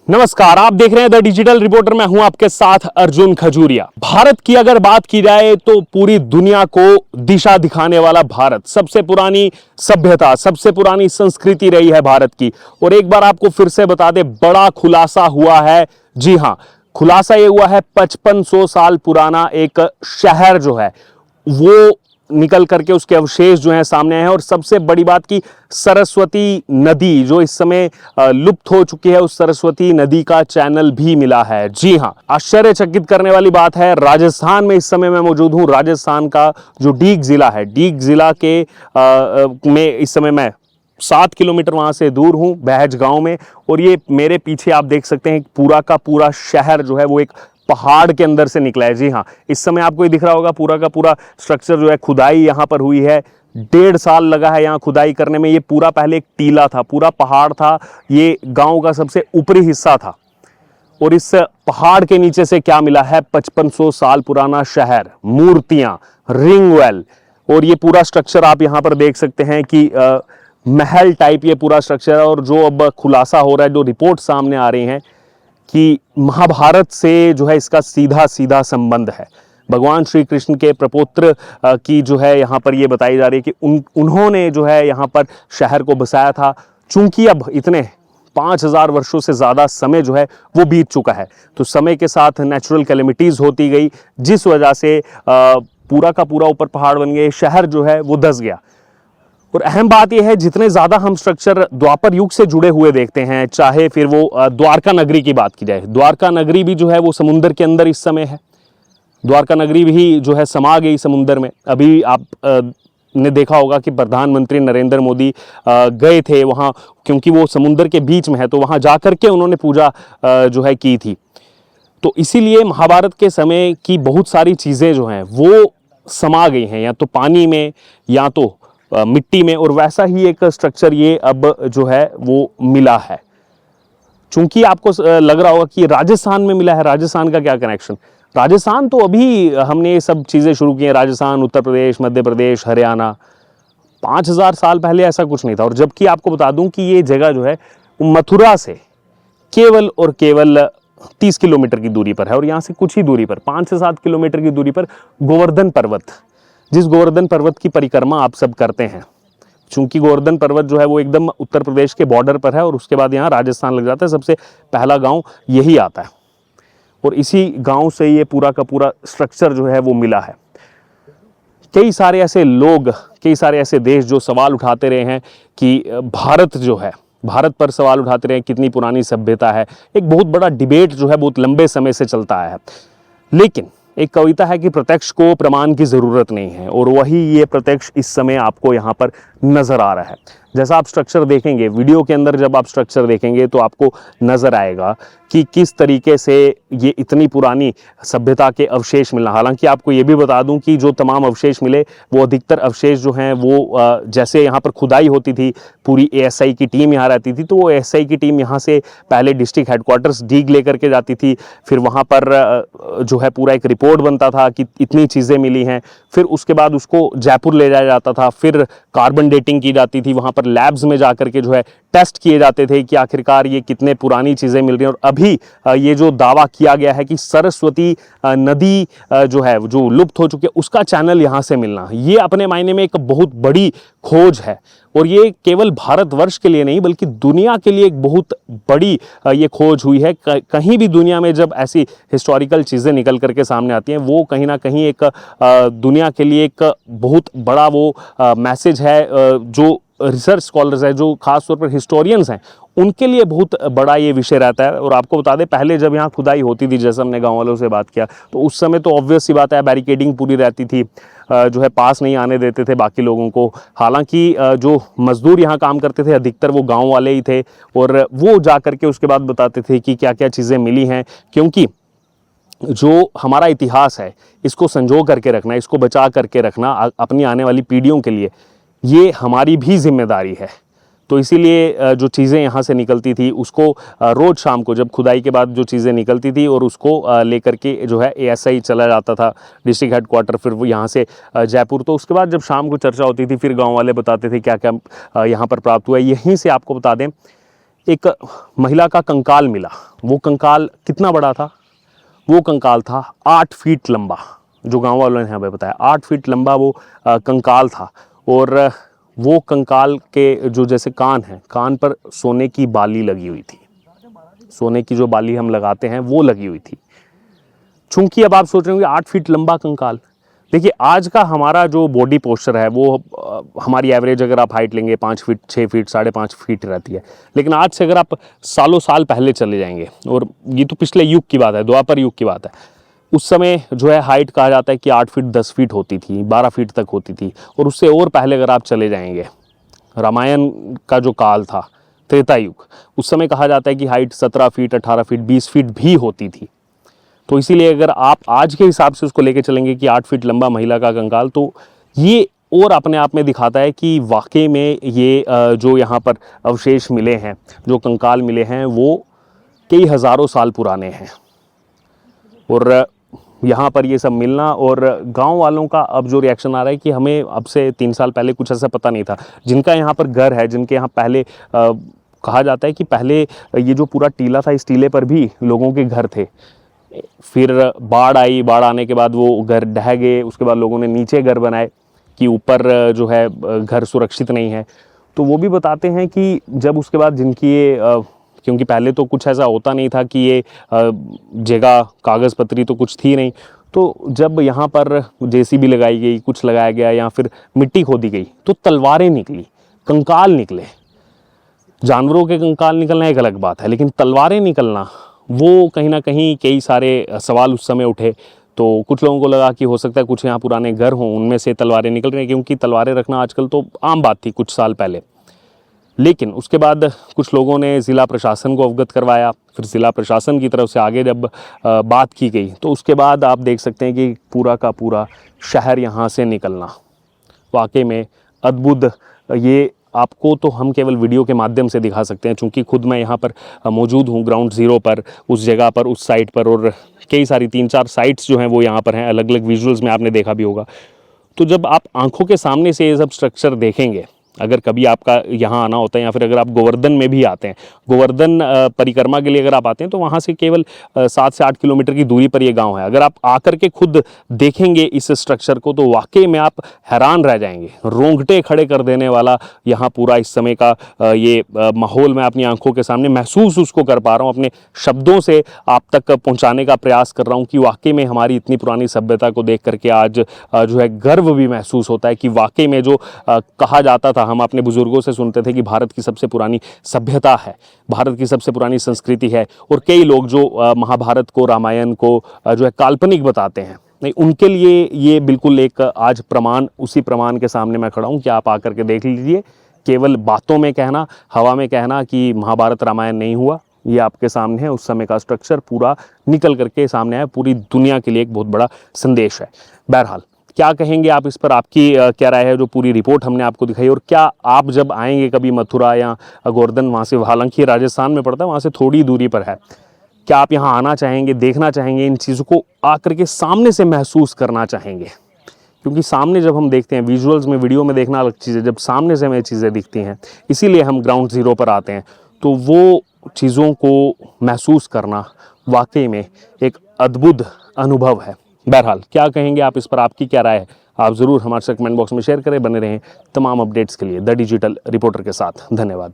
नमस्कार, आप देख रहे हैं द डिजिटल रिपोर्टर। मैं हूं आपके साथ अर्जुन खजूरिया। भारत की अगर बात की जाए तो पूरी दुनिया को दिशा दिखाने वाला भारत, सबसे पुरानी सभ्यता, सबसे पुरानी संस्कृति रही है भारत की। और एक बार आपको फिर से बता दे, बड़ा खुलासा हुआ है। जी हां, खुलासा यह हुआ है 5500 साल पुराना एक शहर जो है वो निकल करके उसके अवशेष जो हैं सामने आए हैं। और सबसे बड़ी बात की सरस्वती नदी जो इस समय लुप्त हो चुकी है, उस सरस्वती नदी का चैनल भी मिला है। जी हां, आश्चर्यचकित करने वाली बात है, राजस्थान में इस समय मैं मौजूद हूं। राजस्थान का जो डीग जिला है, डीग जिला के में इस समय मैं 7 किलोमीटर वहां से दूर हूं, बहज गांव में। और ये मेरे पीछे आप देख सकते हैं पूरा का पूरा शहर जो है वो एक पहाड़ के अंदर से निकला है। जी हाँ, इस समय आपको ये दिख रहा होगा पूरा का पूरा स्ट्रक्चर जो है, खुदाई यहाँ पर हुई है। 1.5 साल लगा है यहाँ खुदाई करने में। ये पूरा पहले एक टीला था, पूरा पहाड़ था, ये गांव का सबसे ऊपरी हिस्सा था। और इस पहाड़ के नीचे से क्या मिला है? 5500 साल पुराना शहर, मूर्तियां, रिंग वेल। और ये पूरा स्ट्रक्चर आप यहाँ पर देख सकते हैं कि महल टाइप ये पूरा स्ट्रक्चर है। और जो अब खुलासा हो रहा है, जो रिपोर्ट सामने आ रही हैं कि महाभारत से जो है इसका सीधा सीधा संबंध है। भगवान श्री कृष्ण के प्रपौत्र की जो है यहाँ पर ये बताई जा रही है कि उन्होंने जो है यहाँ पर शहर को बसाया था। चूंकि अब इतने 5000 वर्षों से ज़्यादा समय जो है वो बीत चुका है, तो समय के साथ नेचुरल कैलेमिटीज़ होती गई, जिस वजह से पूरा का पूरा ऊपर पहाड़ बन गए, शहर जो है वो धंस गया। और अहम बात यह है, जितने ज़्यादा हम स्ट्रक्चर द्वापर युग से जुड़े हुए देखते हैं, चाहे फिर वो द्वारका नगरी की बात की जाए, द्वारका नगरी भी जो है वो समुद्र के अंदर इस समय है। द्वारका नगरी भी जो है समा गई समुद्र में। अभी आप ने देखा होगा कि प्रधानमंत्री नरेंद्र मोदी गए थे वहाँ, क्योंकि वो समुद्र के बीच में है, तो वहाँ जा करके उन्होंने पूजा जो है की थी। तो इसीलिए महाभारत के समय की बहुत सारी चीज़ें जो हैं वो समा गई हैं, या तो पानी में या तो मिट्टी में। और वैसा ही एक स्ट्रक्चर ये अब जो है वो मिला है। चूंकि आपको लग रहा होगा कि राजस्थान में मिला है, राजस्थान का क्या कनेक्शन? राजस्थान तो अभी हमने ये सब चीज़ें शुरू की हैं, राजस्थान, उत्तर प्रदेश, मध्य प्रदेश, हरियाणा। 5000 साल पहले ऐसा कुछ नहीं था। और जबकि आपको बता दूं कि ये जगह जो है मथुरा से केवल और केवल 30 किलोमीटर की दूरी पर है। और यहाँ से कुछ ही दूरी पर, 5 से 7 किलोमीटर की दूरी पर गोवर्धन पर्वत, जिस गोवर्धन पर्वत की परिक्रमा आप सब करते हैं। चूंकि गोवर्धन पर्वत जो है वो एकदम उत्तर प्रदेश के बॉर्डर पर है, और उसके बाद यहाँ राजस्थान लग जाता है। सबसे पहला गांव यही आता है, और इसी गांव से ये पूरा का पूरा स्ट्रक्चर जो है वो मिला है। कई सारे ऐसे लोग, कई सारे ऐसे देश जो सवाल उठाते रहे हैं कि भारत जो है, भारत पर सवाल उठाते रहे हैं कितनी पुरानी सभ्यता है। एक बहुत बड़ा डिबेट जो है बहुत लंबे समय से चलता आया है। लेकिन एक कविता है कि प्रत्यक्ष को प्रमाण की ज़रूरत नहीं है, और वही ये प्रत्यक्ष इस समय आपको यहाँ पर नज़र आ रहा है। जैसा आप स्ट्रक्चर देखेंगे वीडियो के अंदर, जब आप स्ट्रक्चर देखेंगे तो आपको नज़र आएगा कि किस तरीके से ये इतनी पुरानी सभ्यता के अवशेष मिलना। हालांकि आपको ये भी बता दूं कि जो तमाम अवशेष मिले वो अधिकतर अवशेष जो हैं वो जैसे यहाँ पर खुदाई होती थी, पूरी एएसआई की टीम यहाँ रहती थी, तो वो एएसआई की टीम यहाँ से पहले डिस्ट्रिक्ट हेडक्वार्टर्स डीग लेकर के जाती थी। फिर वहाँ पर जो है पूरा एक रिपोर्ट बनता था कि इतनी चीज़ें मिली हैं। फिर उसके बाद उसको जयपुर ले जाया जाता था, फिर कार्बन डेटिंग की जाती थी, वहाँ पर लैब्स में जाकर के जो है टेस्ट किए जाते थे कि आखिरकार ये कितने पुरानी चीज़ें मिल रही हैं। और अभी ये जो दावा किया गया है कि सरस्वती नदी जो है जो लुप्त हो चुकी है, उसका चैनल यहाँ से मिलना, ये अपने मायने में एक बहुत बड़ी खोज है। और ये केवल भारतवर्ष के लिए नहीं बल्कि दुनिया के लिए एक बहुत बड़ी ये खोज हुई है। कहीं भी दुनिया में जब ऐसी हिस्टोरिकल चीज़ें निकल करके सामने आती हैं, वो कहीं ना कहीं एक दुनिया के लिए एक बहुत बड़ा वो मैसेज है। जो रिसर्च स्कॉलर्स हैं, जो खास तौर पर हिस्टोरियंस हैं, उनके लिए बहुत बड़ा ये विषय रहता है। और आपको बता दें, पहले जब यहाँ खुदाई होती थी, जैसे हमने गांव वालों से बात किया, तो उस समय तो ऑब्वियस सी बात है बैरिकेडिंग पूरी रहती थी, जो है पास नहीं आने देते थे बाकी लोगों को। हालांकि जो मजदूर यहाँ काम करते थे अधिकतर वो गाँव वाले ही थे, और वो जा करके उसके बाद बताते थे कि क्या क्या चीज़ें मिली हैं। क्योंकि जो हमारा इतिहास है, इसको संजो करके रखना, इसको बचा करके रखना अपनी आने वाली पीढ़ियों के लिए, ये हमारी भी जिम्मेदारी है। तो इसीलिए जो चीज़ें यहाँ से निकलती थी उसको रोज़ शाम को, जब खुदाई के बाद जो चीज़ें निकलती थी, और उसको लेकर के जो है एएसआई चला जाता था डिस्ट्रिक्ट हेडक्वार्टर, फिर वो यहाँ से जयपुर। तो उसके बाद जब शाम को चर्चा होती थी, फिर गांव वाले बताते थे क्या क्या यहाँ पर प्राप्त हुआ है। यहीं से आपको बता दें एक महिला का कंकाल मिला। वो कंकाल कितना बड़ा था? वो कंकाल था 8 फीट लंबा, जो गांव वालों ने हमें बताया 8 फीट लंबा वो कंकाल था। और वो कंकाल के जो जैसे कान हैं, कान पर सोने की बाली लगी हुई थी, सोने की जो बाली हम लगाते हैं वो लगी हुई थी। चूंकि अब आप सोच रहे होंगे 8 फीट लंबा कंकाल, देखिए आज का हमारा जो बॉडी पोस्चर है वो हमारी एवरेज अगर आप हाइट लेंगे 5 फीट 6 फीट 5.5 फीट रहती है। लेकिन आज से अगर आप सालों साल पहले चले जाएंगे, और ये तो पिछले युग की बात है, द्वापर युग की बात है, उस समय जो है हाइट कहा जाता है कि 8 फीट 10 फीट होती थी, 12 फीट तक होती थी। और उससे और पहले अगर आप चले जाएंगे, रामायण का जो काल था, त्रेता युग, उस समय कहा जाता है कि हाइट 17 फीट 18 फीट 20 फीट भी होती थी। तो इसीलिए अगर आप आज के हिसाब से उसको लेके चलेंगे कि 8 फीट लंबा महिला का कंकाल, तो ये और अपने आप में दिखाता है कि वाकई में ये जो यहाँ पर अवशेष मिले हैं, जो कंकाल मिले हैं, वो कई हज़ारों साल पुराने हैं। और यहाँ पर ये सब मिलना, और गांव वालों का अब जो रिएक्शन आ रहा है कि हमें अब से 3 साल पहले कुछ ऐसा पता नहीं था। जिनका यहाँ पर घर है, जिनके यहाँ पहले कहा जाता है कि पहले ये जो पूरा टीला था, इस टीले पर भी लोगों के घर थे। फिर बाढ़ आई, बाढ़ आने के बाद वो घर ढह गए। उसके बाद लोगों ने नीचे घर बनाए कि ऊपर जो है घर सुरक्षित नहीं है। तो वो भी बताते हैं कि जब उसके बाद जिनकी ये क्योंकि पहले तो कुछ ऐसा होता नहीं था कि ये जगह कागज़ पत्री तो कुछ थी नहीं, तो जब यहाँ पर जेसीबी लगाई गई, कुछ लगाया गया या फिर मिट्टी खोदी गई, तो तलवारें निकली, कंकाल निकले। जानवरों के कंकाल निकलना एक अलग बात है, लेकिन तलवारें निकलना, वो कहीं ना कहीं कई सारे सवाल उस समय उठे। तो कुछ लोगों को लगा कि हो सकता है कुछ यहाँ पुराने घर हों, उनमें से तलवारें निकल रही हैं, क्योंकि तलवारें रखना आजकल तो आम बात थी कुछ साल पहले। लेकिन उसके बाद कुछ लोगों ने ज़िला प्रशासन को अवगत करवाया। फिर ज़िला प्रशासन की तरफ से आगे जब बात की गई, तो उसके बाद आप देख सकते हैं कि पूरा का पूरा शहर यहाँ से निकलना वाकई में अद्भुत। ये आपको तो हम केवल वीडियो के माध्यम से दिखा सकते हैं, चूँकि खुद मैं यहाँ पर मौजूद हूँ ग्राउंड ज़ीरो पर, उस जगह पर, उस साइट पर, और कई सारी 3-4 साइट्स जो हैं वो यहाँ पर हैं, अलग अलग विजुअल्स में आपने देखा भी होगा। तो जब आप आंखों के सामने से ये सब स्ट्रक्चर देखेंगे, अगर कभी आपका यहाँ आना होता है या फिर अगर आप गोवर्धन में भी आते हैं, गोवर्धन परिक्रमा के लिए अगर आप आते हैं, तो वहाँ से केवल 7 से 8 किलोमीटर की दूरी पर ये गांव है। अगर आप आकर के खुद देखेंगे इस स्ट्रक्चर को, तो वाकई में आप हैरान रह जाएंगे। रोंगटे खड़े कर देने वाला यहाँ पूरा इस समय का ये माहौल मैं अपनी आंखों के सामने महसूस उसको कर पा रहा हूँ, अपने शब्दों से आप तक पहुँचाने का प्रयास कर रहा हूँ कि वाकई में हमारी इतनी पुरानी सभ्यता को देख करके आज जो है गर्व भी महसूस होता है कि वाकई में जो कहा जाता था, हम अपने बुजुर्गों से सुनते थे कि भारत की सबसे पुरानी सभ्यता है, भारत की सबसे पुरानी संस्कृति है, और कई लोग जो महाभारत को, रामायण को जो है काल्पनिक बताते हैं, नहीं, उनके लिए ये बिल्कुल एक आज प्रमाण, उसी प्रमाण के सामने मैं खड़ा हूँ कि आप आकर के देख लीजिए। केवल बातों में कहना, हवा में कहना कि महाभारत रामायण नहीं हुआ, ये आपके सामने है। उस समय का स्ट्रक्चर पूरा निकल करके सामने आया, पूरी दुनिया के लिए एक बहुत बड़ा संदेश है। बहरहाल, क्या कहेंगे आप इस पर? आपकी क्या राय है? जो पूरी रिपोर्ट हमने आपको दिखाई, और क्या आप जब आएंगे कभी मथुरा या गोवर्धन, वहाँ से, हालांकि राजस्थान में पड़ता है, वहाँ से थोड़ी दूरी पर है, क्या आप यहाँ आना चाहेंगे, देखना चाहेंगे, इन चीज़ों को आकर के सामने से महसूस करना चाहेंगे? क्योंकि सामने जब हम देखते हैं, विजुअल्स में, वीडियो में देखना अलग चीज़ है, जब सामने से हमें चीज़ें दिखती हैं, इसीलिए हम ग्राउंड ज़ीरो पर आते हैं, तो वो चीज़ों को महसूस करना वाकई में एक अद्भुत अनुभव है। बहरहाल, क्या कहेंगे आप इस पर? आपकी क्या राय है? आप ज़रूर हमारे से कमेंट बॉक्स में शेयर करें। बने रहें तमाम अपडेट्स के लिए द डिजिटल रिपोर्टर के साथ। धन्यवाद।